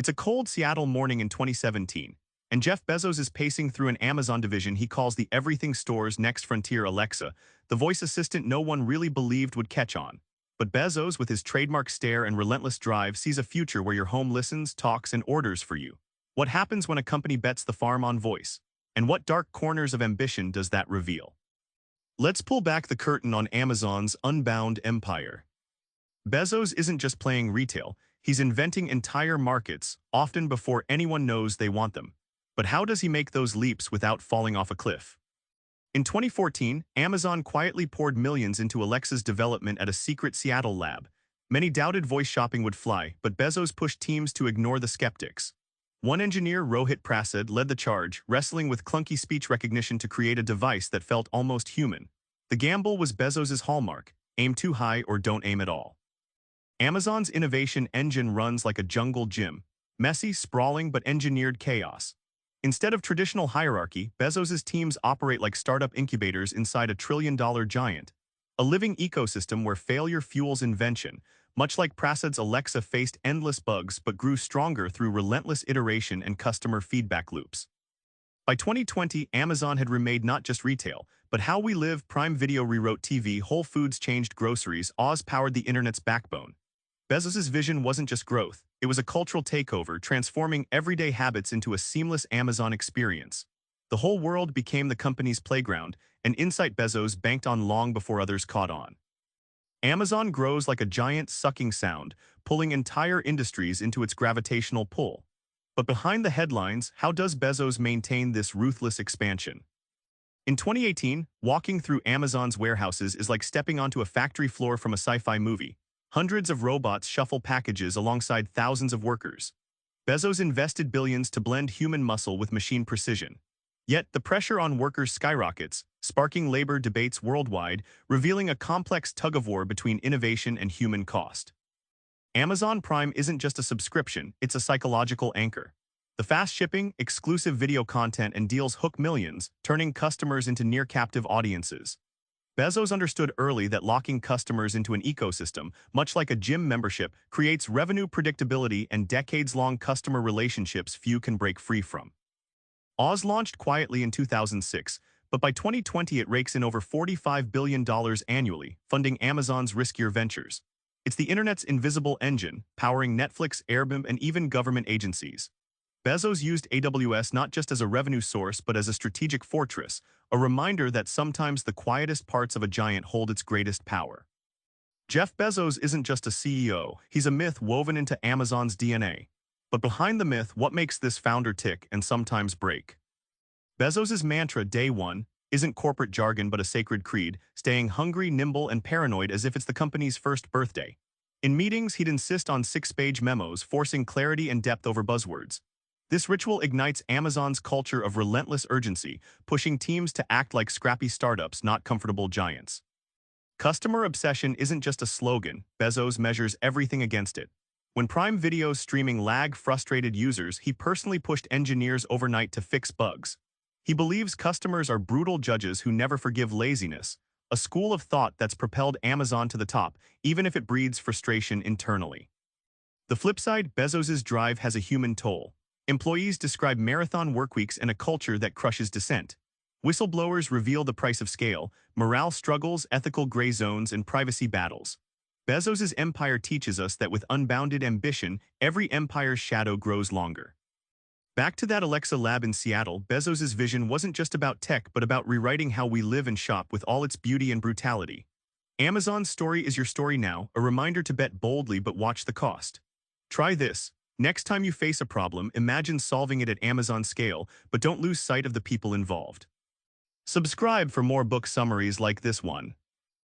It's a cold Seattle morning in 2017, and Jeff Bezos is pacing through an Amazon division he calls the Everything Store's next frontier. Alexa, the voice assistant no one really believed would catch on. But Bezos, with his trademark stare and relentless drive, sees a future where your home listens, talks, and orders for you. What happens when a company bets the farm on voice? And what dark corners of ambition does that reveal? Let's pull back the curtain on Amazon's Unbound empire. Bezos isn't just playing retail, he's inventing entire markets, often before anyone knows they want them. But how does he make those leaps without falling off a cliff? In 2014, Amazon quietly poured millions into Alexa's development at a secret Seattle lab. Many doubted voice shopping would fly, but Bezos pushed teams to ignore the skeptics. One engineer, Rohit Prasad, led the charge, wrestling with clunky speech recognition to create a device that felt almost human. The gamble was Bezos's hallmark: aim too high or don't aim at all. Amazon's innovation engine runs like a jungle gym, messy, sprawling, but engineered chaos. Instead of traditional hierarchy, Bezos's teams operate like startup incubators inside a trillion-dollar giant, a living ecosystem where failure fuels invention. Much like Prasad's Alexa faced endless bugs but grew stronger through relentless iteration and customer feedback loops. By 2020, Amazon had remade not just retail, but how we live. Prime Video rewrote TV, Whole Foods changed groceries, Oz powered the internet's backbone. Bezos's vision wasn't just growth, it was a cultural takeover, transforming everyday habits into a seamless Amazon experience. The whole world became the company's playground, an insight Bezos banked on long before others caught on. Amazon grows like a giant sucking sound, pulling entire industries into its gravitational pull. But behind the headlines, how does Bezos maintain this ruthless expansion? In 2018, walking through Amazon's warehouses is like stepping onto a factory floor from a sci-fi movie. Hundreds of robots shuffle packages alongside thousands of workers. Bezos invested billions to blend human muscle with machine precision. Yet the pressure on workers skyrockets, sparking labor debates worldwide, revealing a complex tug-of-war between innovation and human cost. Amazon Prime isn't just a subscription, it's a psychological anchor. The fast shipping, exclusive video content, and deals hook millions, turning customers into near-captive audiences. Bezos understood early that locking customers into an ecosystem, much like a gym membership, creates revenue predictability and decades-long customer relationships few can break free from. Oz launched quietly in 2006, but by 2020 it rakes in over $45 billion annually, funding Amazon's riskier ventures. It's the internet's invisible engine, powering Netflix, Airbnb, and even government agencies. Bezos used AWS not just as a revenue source but as a strategic fortress, a reminder that sometimes the quietest parts of a giant hold its greatest power. Jeff Bezos isn't just a CEO, he's a myth woven into Amazon's DNA. But behind the myth, what makes this founder tick and sometimes break? Bezos's mantra, day one, isn't corporate jargon but a sacred creed, staying hungry, nimble, and paranoid as if it's the company's first birthday. In meetings, he'd insist on 6-page memos, forcing clarity and depth over buzzwords. This ritual ignites Amazon's culture of relentless urgency, pushing teams to act like scrappy startups, not comfortable giants. Customer obsession isn't just a slogan, Bezos measures everything against it. When Prime Video's streaming lagged frustrated users, he personally pushed engineers overnight to fix bugs. He believes customers are brutal judges who never forgive laziness, a school of thought that's propelled Amazon to the top, even if it breeds frustration internally. The flip side, Bezos's drive has a human toll. Employees describe marathon workweeks and a culture that crushes dissent. Whistleblowers reveal the price of scale, morale struggles, ethical gray zones, and privacy battles. Bezos's empire teaches us that with unbounded ambition, every empire's shadow grows longer. Back to that Alexa lab in Seattle, Bezos's vision wasn't just about tech but about rewriting how we live and shop with all its beauty and brutality. Amazon's story is your story now, a reminder to bet boldly but watch the cost. Try this. Next time you face a problem, imagine solving it at Amazon scale, but don't lose sight of the people involved. Subscribe for more book summaries like this one.